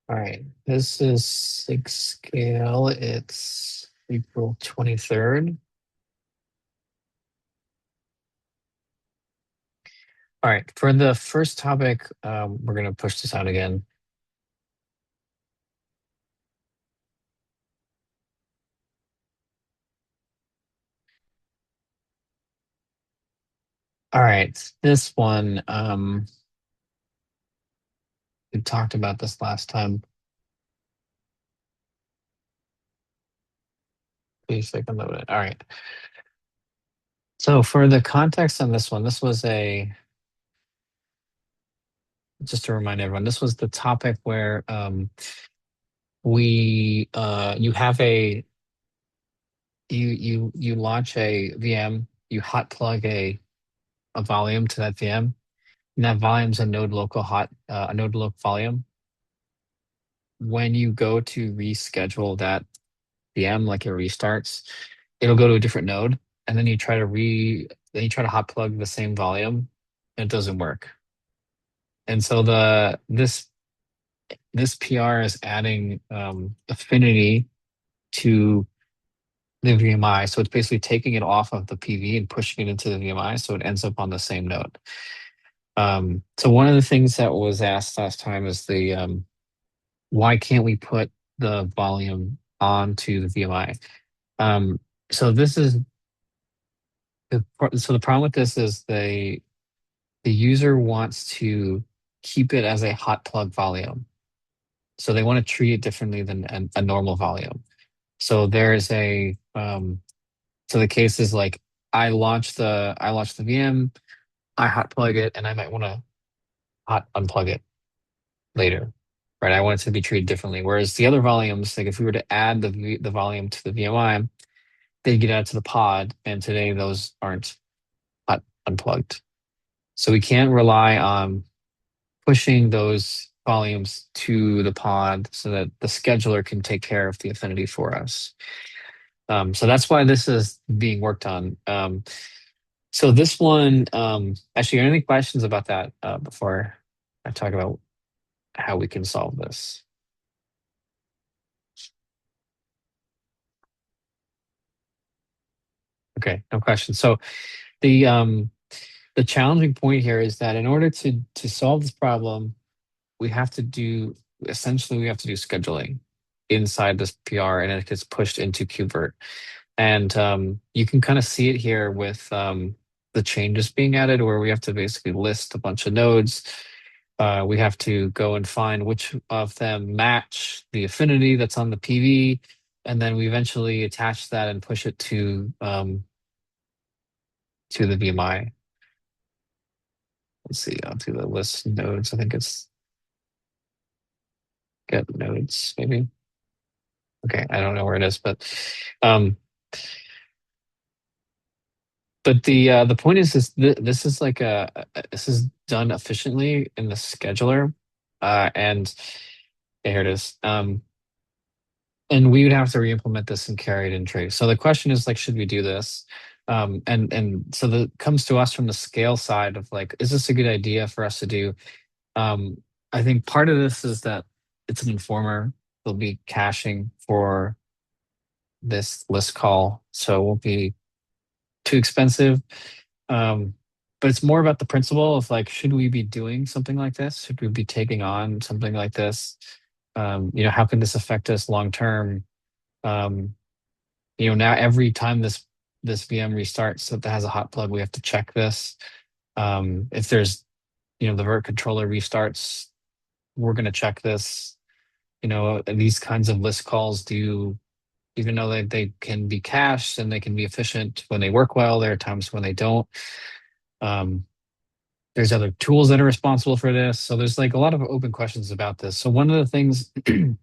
All right, this is SIG scale. It's April 23rd. All right, for the first topic, we're going to push this out again. All right, this one, we talked about this last time. Please take a note. All right. So for the context on this one, this was just to remind everyone, this was the topic where you have you launch a VM, you hot plug a volume to that VM, and that volume's a node local volume. When you go to reschedule that VM, like it restarts, it'll go to a different node, and then you try to hot plug the same volume, and it doesn't work. And so this PR is adding affinity to the VMI. So it's basically taking it off of the PV and pushing it into the VMI, so it ends up on the same node. So one of the things that was asked last time is the why can't we put the volume onto the VMI? So this is so the problem with this is the user wants to keep it as a hot plug volume. So they want to treat it differently than a normal volume. So there's so the case is like I launch the VM, I hot plug it, and I might want to hot unplug it later. Right. I want it to be treated differently. Whereas the other volumes, like if we were to add the volume to the VMI, they get added to the pod, and today those aren't hot unplugged. So we can't rely on pushing those volumes to the pod so that the scheduler can take care of the affinity for us. So that's why this is being worked on. So this one, actually, are there any questions about that before I talk about how we can solve this? Okay, no questions. So the challenging point here is that in order to solve this problem, we have to do essentially we have to do scheduling inside this PR, and it gets pushed into KubeVirt. And you can kind of see it here with the changes being added, where we have to basically list a bunch of nodes. We have to go and find which of them match the affinity that's on the PV, and then we eventually attach that and push it to the VMI. Let's see, I'll do the list nodes. I think it's get nodes, maybe. Okay, I don't know where it is, um, but the point is this is like this is done efficiently in the scheduler, and yeah, here it is. And we would have to re-implement this and carry it in trace. So the question is like, should we do this? And so the comes to us from the scale side of like, is this a good idea for us to do? I think part of this is that it's an informer. There'll be caching for this list call, so it won't be too expensive. Um, but it's more about the principle of like, should we be doing something like this? Should we be taking on something like this? How can this affect us long term? Um, Now every time this VM restarts that has a hot plug, we have to check this. If there's, the vert controller restarts, we're going to check this. These kinds of list calls do, even though they can be cached and they can be efficient when they work well, there are times when they don't. Um, there's other tools that are responsible for this. So there's like a lot of open questions about this. So one of the things that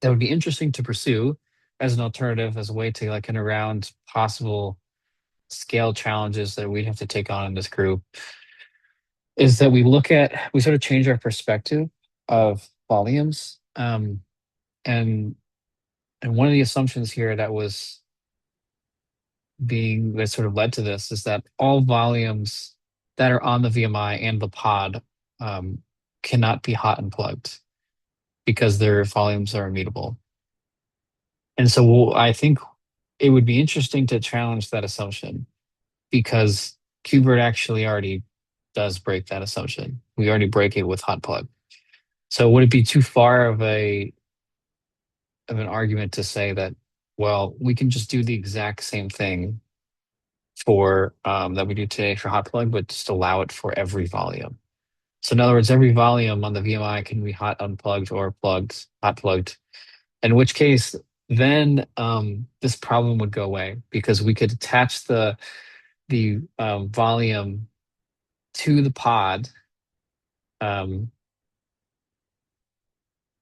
would be interesting to pursue as an alternative, as a way to like get around possible scale challenges that we'd have to take on in this group, is that we sort of change our perspective of volumes. And one of the assumptions here that sort of led to this is that all volumes that are on the VMI and the pod cannot be hot unplugged, because their volumes are immutable. And so I think it would be interesting to challenge that assumption because KubeVirt actually already does break that assumption. We already break it with hot plug. So would it be too far of an argument to say that, well, we can just do the exact same thing for that we do today for hot plug, but just allow it for every volume. So in other words, every volume on the VMI can be hot unplugged or plugged, hot plugged. In which case, then this problem would go away because we could attach the volume to the pod, um,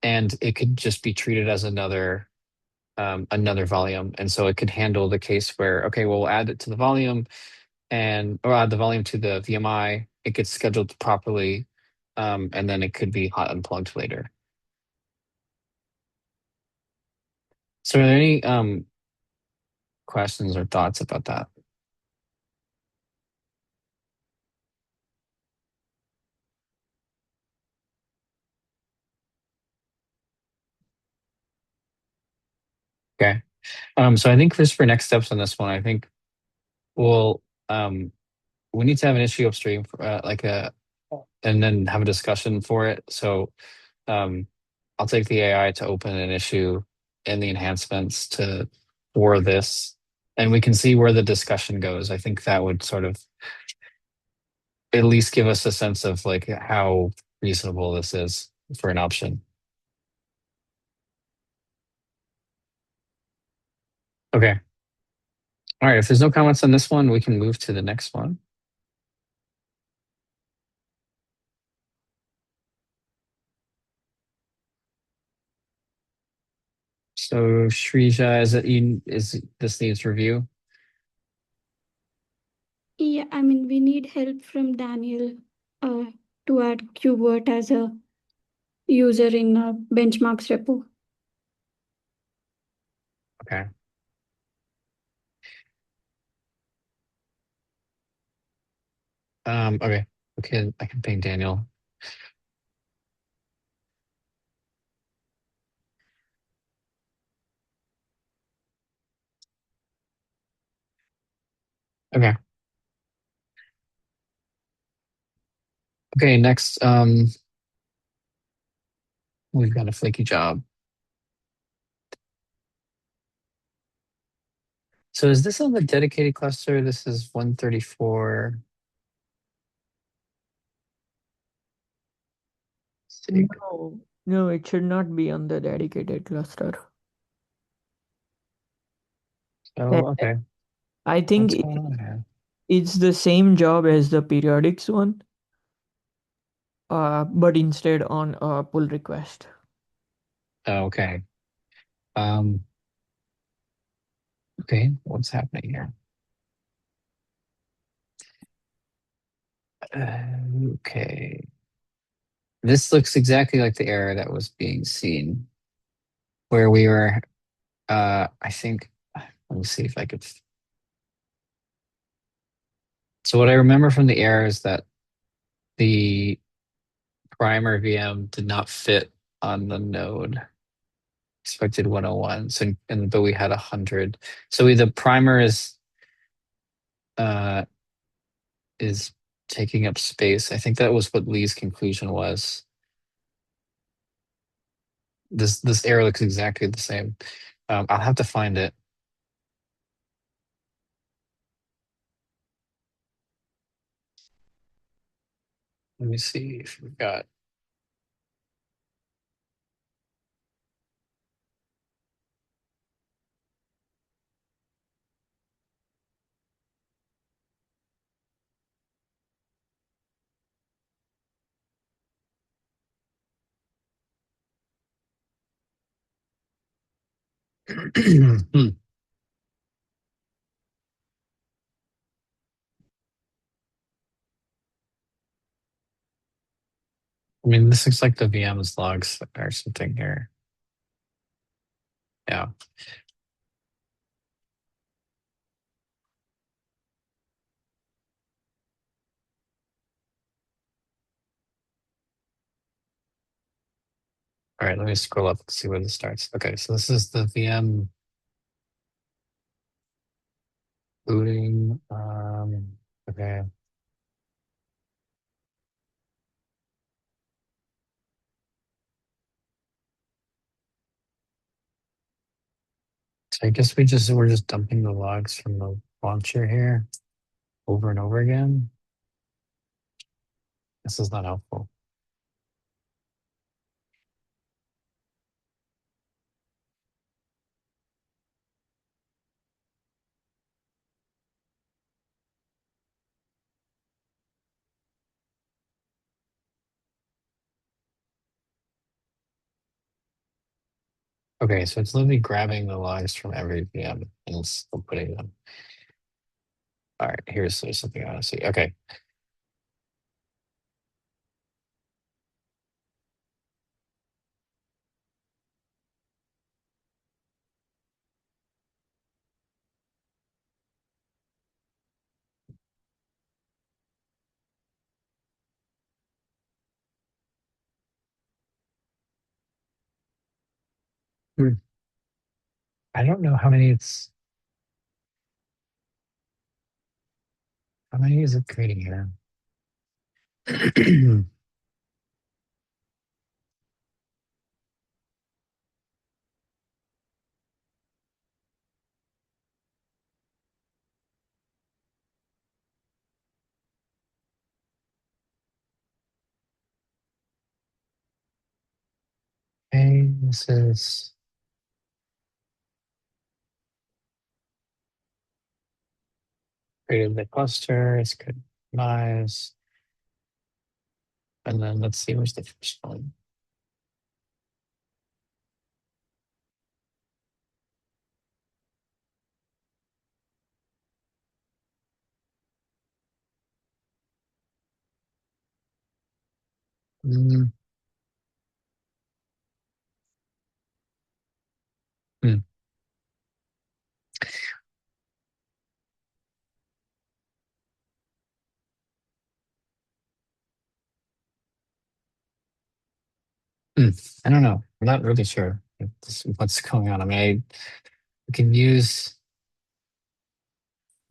and it could just be treated as another volume, and so it could handle the case where okay, well, we'll add it to the volume and or add the volume to the VMI. It gets scheduled properly, and then it could be hot unplugged later. So, are there any questions or thoughts about that? Okay. So I think just for next steps on this one, I think we'll we need to have an issue upstream for, and then have a discussion for it. So um, I'll take the AI to open an issue in the enhancements to for this, and we can see where the discussion goes. I think that would sort of at least give us a sense of like how reasonable this is for an option. Okay. All right. If there's no comments on this one, we can move to the next one. So Shrija, is this needs review? Yeah, I mean, we need help from Daniel uh, to add KubeVirt as a user in benchmarks repo. Okay. Okay. Okay, I can ping Daniel. Okay. Okay, next, we've got a flaky job. So is this on the dedicated cluster? This is 134 SIG. No, no, it should not be on the dedicated cluster. Oh, okay. I think What's going on here? it's the same job as the periodics one, but instead on a pull request. Oh, okay. Um, okay, what's happening here? Okay. This looks exactly like the error that was being seen, where we were, I think, let me see if I could. So what I remember from the error is that the primer VM did not fit on the node expected 101. So but we had 100. So the primer uh is taking up space. I think that was what Lee's conclusion was. This error looks exactly the same. I'll have to find it. Let me see if we've got. Hmm. I mean, this looks like the VM's logs or something here. Yeah. All right, let me scroll up and see where this starts. Okay, so this is the VM booting. Okay. So I guess we're just dumping the logs from the launcher here over and over again. This is not helpful. Okay, so it's literally grabbing the logs from every VM and still putting them. All right, there's something I want to see. Okay. Hmm. I don't know how many is it creating here? Okay, this is created the cluster, it's good nice. And then let's see where's the first one. Mm, mm, I don't know. I'm not really sure what's going on. I mean, we can use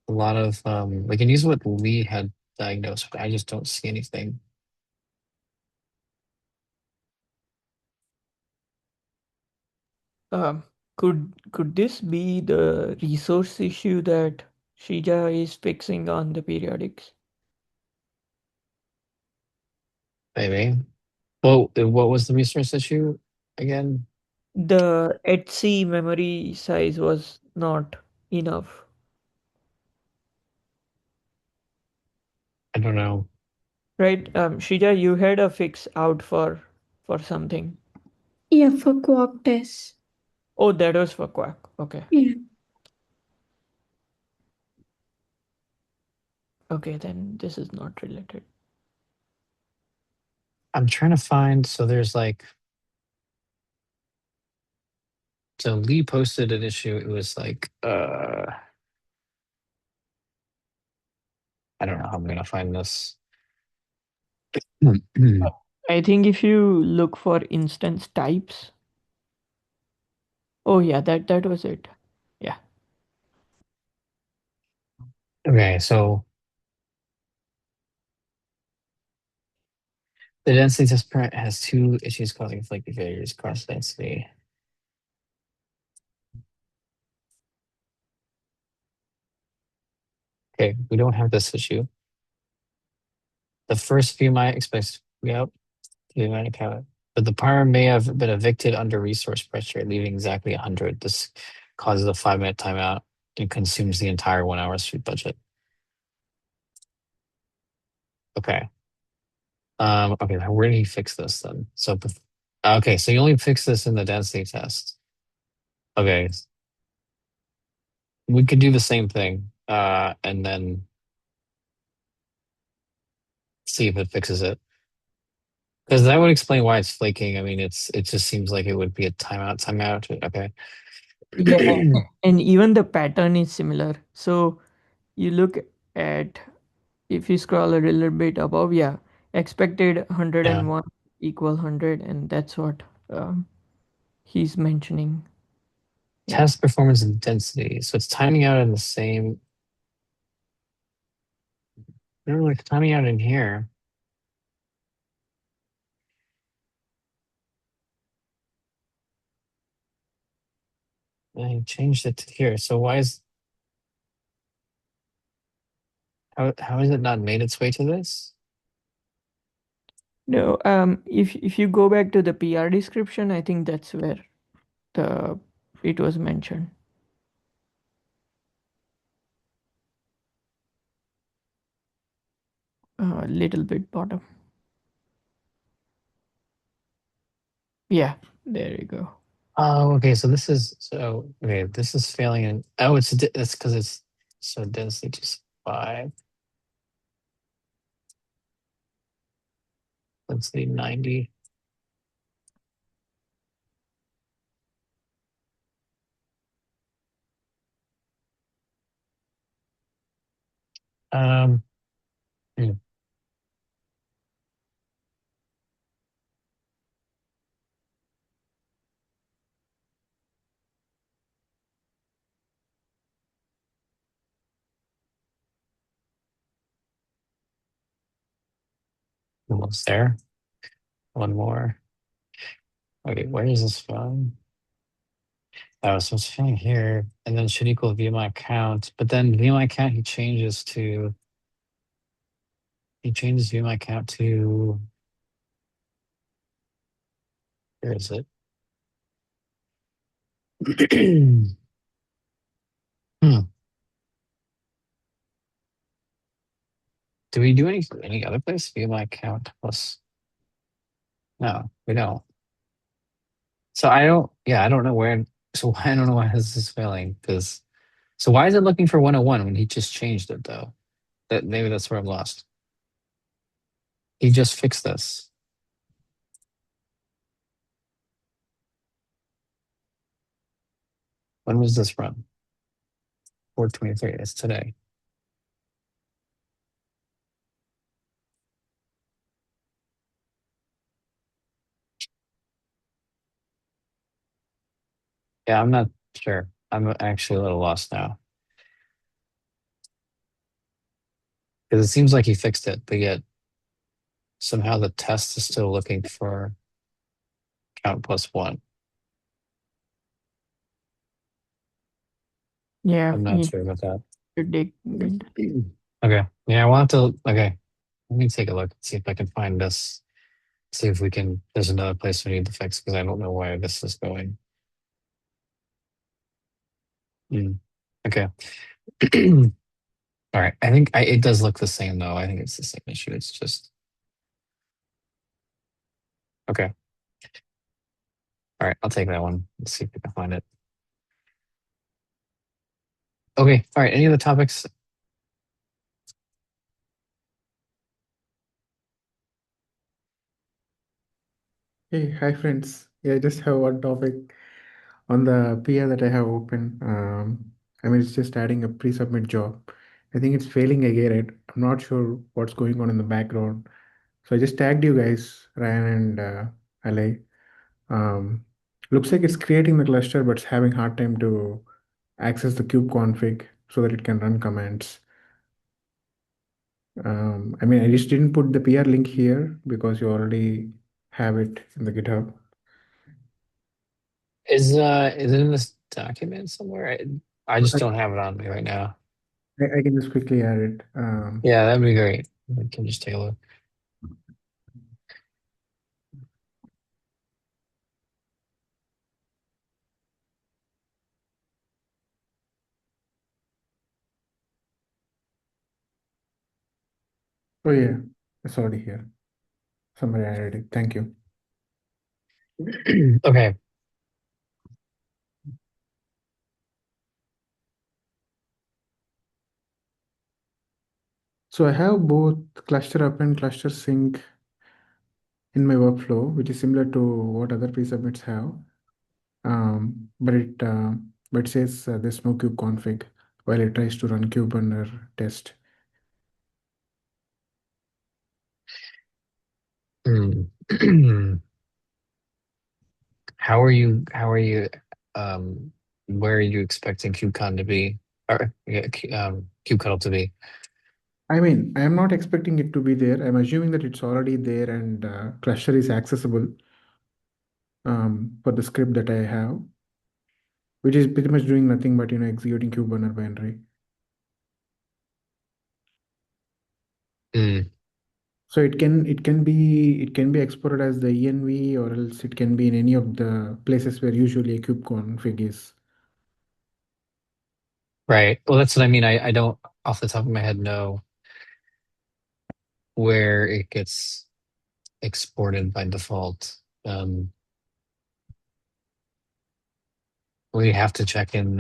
a lot of we can use what Lee had diagnosed, but I just don't see anything. Um, could this be the resource issue that Shija is fixing on the periodics? Maybe. Well, what was the resource issue again? The Etsy memory size was not enough, I don't know. right? Shija, you had a fix out for something. Yeah, for quark tests. Oh, that was for Quack. Okay. Yeah. Okay, then this is not related. I'm trying to find, so there's like, so Lee posted an issue. It was like, I don't know how I'm gonna find this. I think if you look for instance types. Oh yeah, that was it. Yeah. Okay, so the density test parent has two issues causing flaky failures cross density. Okay, we don't have this issue. The first few might expect, yep, we might account. But the power may have been evicted under resource pressure, leaving exactly 100. This causes a 5-minute timeout and consumes the entire 1 hour street budget. Okay. Okay, where did he fix this then? So, okay, so you only fix this in the density test. Okay, we could do the same thing, and then see if it fixes it. Because that would explain why it's flaking. I mean, it just seems like it would be a timeout, timeout. Okay. Yeah, and even the pattern is similar. So you look at if you scroll a little bit above, yeah, expected Yeah. 101 equal 100, and that's what. um, he's mentioning. Yeah. Test performance and density. So it's timing out in the same. I don't know, like timing out in here. I changed it to here. So why is how has it not made its way to this? No, if you go back to the PR description, I think that's where the it was mentioned. A little bit bottom. Yeah, there you go. Oh, okay. So this is so okay. This is failing in. Oh, it's because it's so densely just 5. Density 90. Um, hmm, almost there. One more. Okay, where is this from? Oh, so it's failing here, and then should equal view my account. But then view my account, he changes view my account to where is it? Hmm. Do we do any other place? View my account plus no, we don't. So I don't yeah, I don't know where so I don't know why this is failing because so why is it looking for 101 when he just changed it though? That maybe that's where I'm lost. He just fixed this. When was this run? 423. It's today. Yeah, I'm not sure. I'm actually a little lost now. Because it seems like he fixed it, but yet somehow the test is still looking for count plus 1. Yeah, I'm not he sure about that. should dig it. Okay. Yeah, I want to. Okay. Let me take a look, see if I can find this. See if we can. There's another place we need to fix because I don't know where this is going. Hmm. Okay. All right. I think it does look the same though. I think it's the same issue. It's just okay. All right. I'll take that one. Let's see if we can find it. Okay. All right. Any other topics? Hey, hi friends. Yeah, I just have one topic on the PR that I have open. I mean, it's just adding a pre-submit job. I think it's failing again. I'm not sure what's going on in the background. So I just tagged you guys, Ryan and Ali. Um, Looks like it's creating the cluster, but it's having hard time to access the kube config so that it can run commands. I mean, I just didn't put the PR link here because you already have it in the GitHub. Is it in this document somewhere? I just don't have it on me right now. I can just quickly add it. Yeah, that'd be great. We can just take a look. Oh yeah, it's already here. Somebody added it. Thank you. Okay. So I have both cluster up and cluster sync in my workflow, which is similar to what other pre-submits have. But it says there's no kube config while it tries to run kube under test. Hmm. how are you um where are you expecting KubeCon to be or yeah, kubectl to be? I mean, I am not expecting it to be there. I'm assuming that it's already there and cluster is accessible for the script that I have, which is pretty much doing nothing but executing kubeburner binary. Mm, So it can be exported as the env, or else it can be in any of the places where usually a kube config is. right. Well, that's what I mean. I don't off the top of my head know where it gets exported by default. We have to check in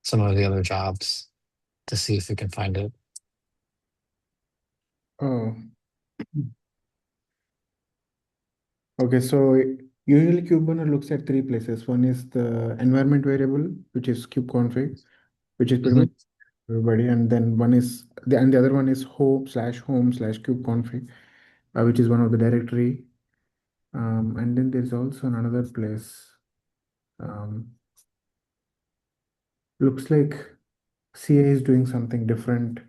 some of the other jobs to see if we can find it. Oh, okay. So usually kubeburner looks at three places. One is the environment variable, which is kubeconfig, which is pretty Hmm. much everybody, and then the other one is home/home/kubeconfig, which is one of the directory. And then there's also another place. Um, looks like CA is doing something different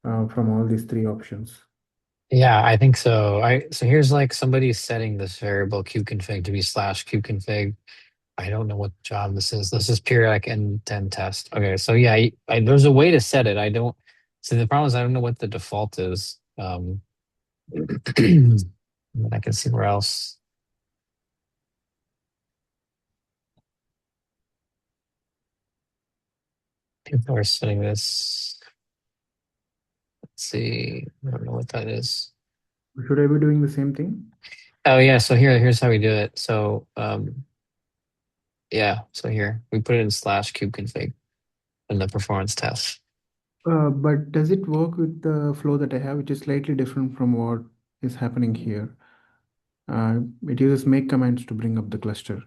from all these three options. Yeah, I think so. So here's like somebody setting this variable kubeconfig to be /kubeconfig. I don't know what job this is. This is periodic end test. Okay, so yeah, there's a way to set it. I don't. So the problem is I don't know what the default is. But I can see where else people are setting this. Let's see. I don't know what that is. Should I be doing the same thing? Oh yeah, so here's how we do it. So yeah, so here we put it in /kubeconfig in the performance test. But does it work with the flow that I have, which is slightly different from what is happening here? It uses make commands to bring up the cluster.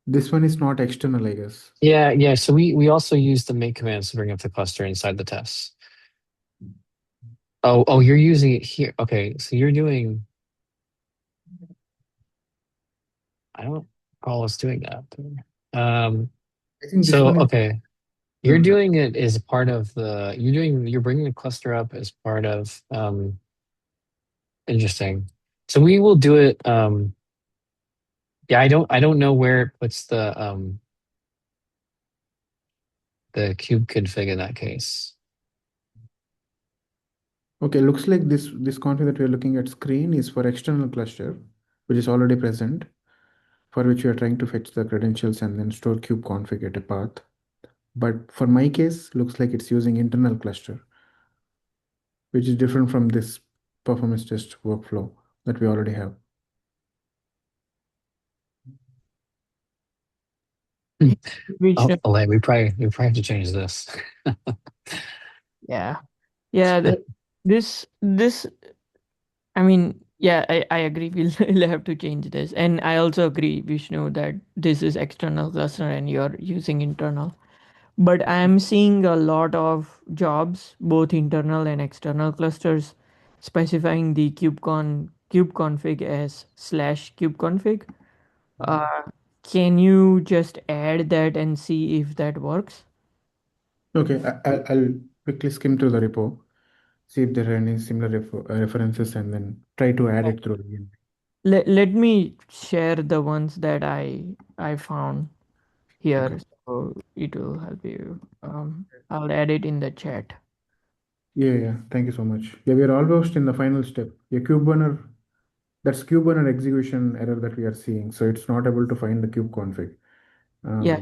This one is not external, I guess. Yeah. So we also use the make commands to bring up the cluster inside the tests. Oh, you're using it here. Okay, so you're doing. I don't recall us doing that. Um. I think this So one is okay, you're done. doing it as part of the. You're bringing the cluster up as part of. Interesting. So we will do it. Yeah, I don't know where it puts the kube config in that case. Okay, looks like this config that we're looking at screen is for external cluster, which is already present, for which we are trying to fetch the credentials and then store kube config at a path. But for my case, looks like it's using internal cluster, which is different from this performance test workflow that we already have. Hmm. Which Oh, Elaine, we probably have to change this. yeah, yeah. This I mean, yeah, I agree. We'll have to change this, and I also agree, Vishnu, that this is external cluster and you're using internal. But I'm seeing a lot of jobs, both internal and external clusters, specifying the kube config as /kubeconfig. Uh, can you just add that and see if that works? Okay, I'll quickly skim through the repo, see if there are any similar references, and then try to add it through again. Let me share the ones that I found Okay. here, so it will help you. I'll add it in the chat. Yeah. Thank you so much. Yeah, we are almost in the final step. Yeah, kubeburner, that's kubeburner execution error that we are seeing. So it's not able to find the kube config. Yeah,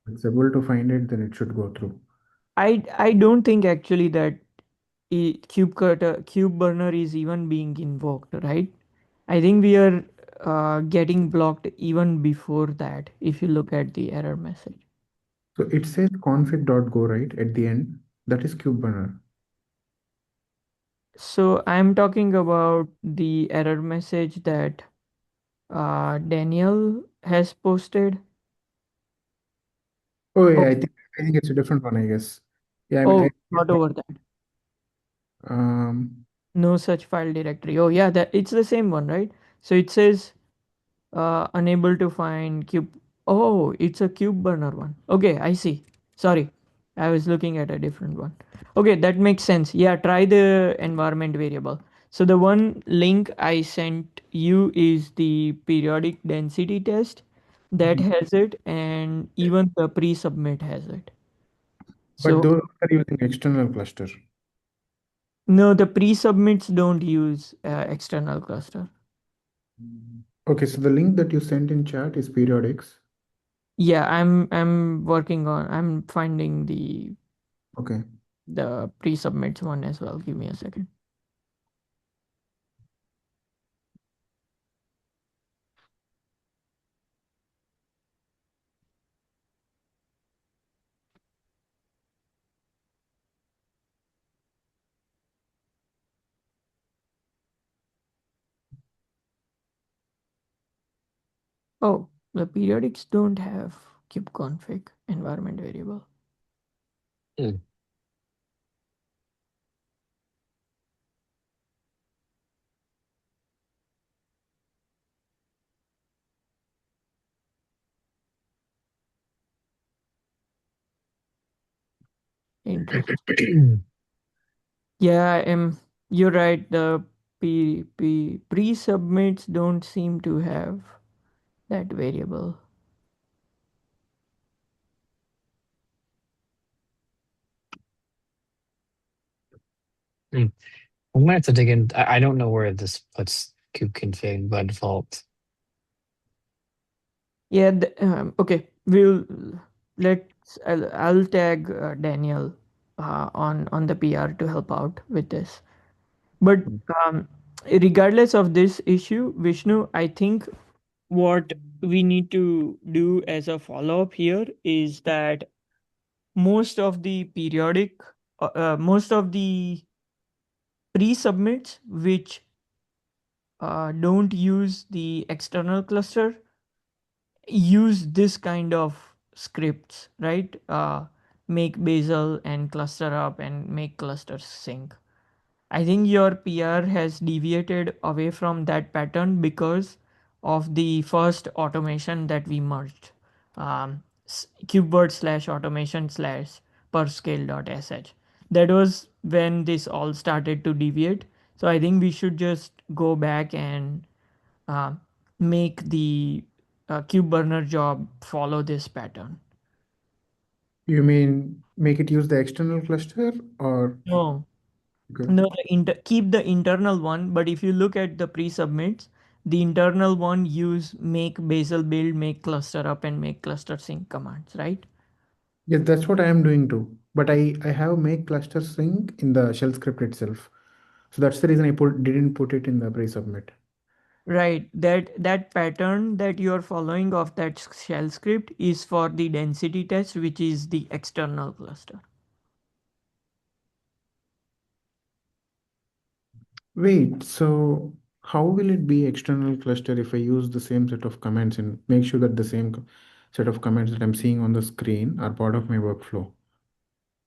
It's able to find it, then it should go through. I don't think actually that cube burner is even being invoked, right? I think we are getting blocked even before that. If you look at the error message, So it says config.go right at the end. That is kubeburner. so I'm talking about the error message that Daniel has posted. Oh Oh, yeah, I think it's a different one, I guess. Yeah, I mean, oh, not over that. Um, No such file directory. Oh yeah, that it's the same one, right? So it says unable to find cube. Oh, it's a cube burner one. Okay, I see. Sorry, I was looking at a different one. Okay, that makes sense. Yeah, try the environment variable. So the one link I sent you is the periodic density test that Mhm. has it, and even the pre-submit has it. But So those are using external cluster. no, the pre-submits don't use external cluster. Okay, so the link that you sent in chat is periodics. Yeah, I'm working on. I'm finding Okay. the pre-submits one as well. Give me a second. Oh, the periodics don't have kubeconfig environment variable. Hmm. Interesting. Yeah, you're right. The pre-submits don't seem to have that variable. Hmm. I'm gonna have to dig in. I don't know where this puts kubeconfig by default. Yeah, okay. I'll tag Daniel on the PR to help out with this. But um, regardless of this issue, Vishnu, I think what we need to do as a follow up here is that most of the pre submits which don't use the external cluster use this kind of scripts, right? Make Bazel and cluster up and make clusters sync. I think your PR has deviated away from that pattern because of the first automation that we merged. Kubeword slash automation slash perscale.sh. That was when this all started to deviate. So I think we should just go back and uh, make the cube burner job follow this pattern. You mean make it use the external cluster or No, okay. no, keep the internal one, but if you look at the pre-submits, the internal one use make Bazel build, make cluster up, and make cluster sync commands, right? Yes, that's what I am doing too. But I have make cluster sync in the shell script itself. So that's the reason I didn't put it in the pre-submit. Right. That pattern that you are following of that shell script is for the density test, which is the external cluster. Wait, so how will it be external cluster if I use the same set of commands and make sure that the same set of commands that I'm seeing on the screen are part of my workflow?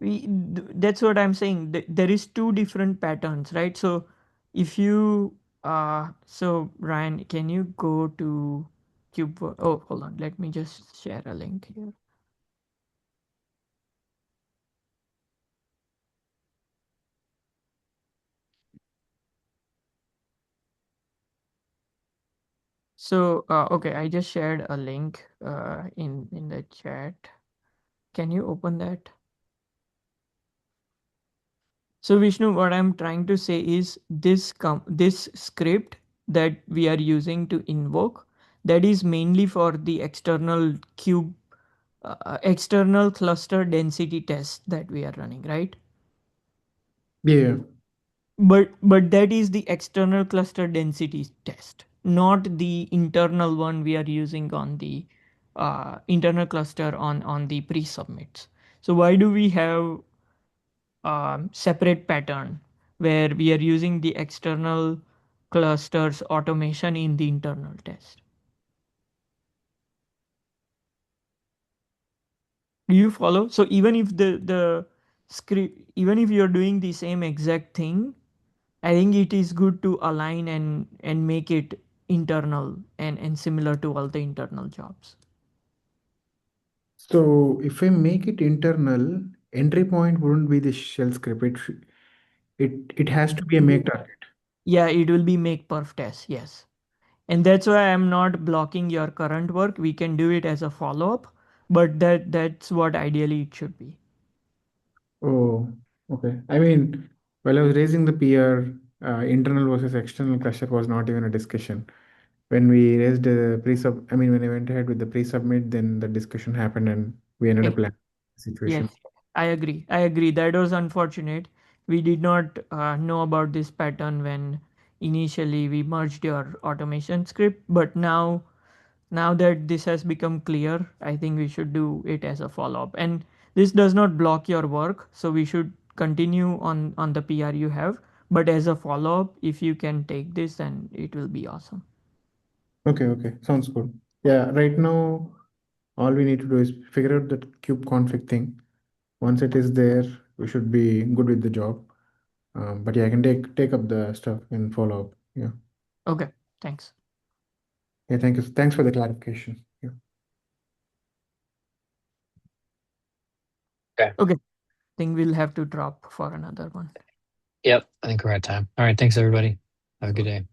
That's what I'm saying. There is two different patterns, right? So if you so Ryan, can you go to cube? Oh, hold on. Let me just share a link here. So okay, I just shared a link in the chat. Can you open that? So Vishnu, what I'm trying to say is this script that we are using to invoke, that is mainly for the external cluster density test that we are running, right? Yeah. But that is the external cluster density test, not the internal one we are using on the internal cluster on the pre-submits. So why do we have separate pattern where we are using the external clusters automation in the internal test? Do you follow? So even if the script, even if you're doing the same exact thing, I think it is good to align and make it internal and similar to all the internal jobs. So if I make it internal, entry point wouldn't be the shell script. It has to be a make target. Yeah, it will be make perf test. Yes. And that's why I'm not blocking your current work. We can do it as a follow-up, but that's what ideally it should be. Oh, okay. I mean, while I was raising the PR, internal versus external cluster was not even a discussion. When we raised the pre-sub, I mean, when I went ahead with the pre-submit, then the discussion happened and we ended up Okay. landing the Yes, situation. I agree. I agree. That was unfortunate. We did not know about this pattern when initially we merged your automation script, but now that this has become clear, I think we should do it as a follow-up. And this does not block your work, so we should continue on the PR you have. But as a follow-up, if you can take this, then it will be awesome. Okay, okay. Sounds good. Yeah, right now, all we need to do is figure out that kube config thing. Once it is there, we should be good with the job. But yeah, I can take up the stuff and follow up. Yeah. Okay, thanks. Yeah, thank you. Thanks for the clarification. Yeah. Okay. Okay, think we'll have to drop for another one. Yep. I think we're at time. All right. Thanks, everybody. Have a good day.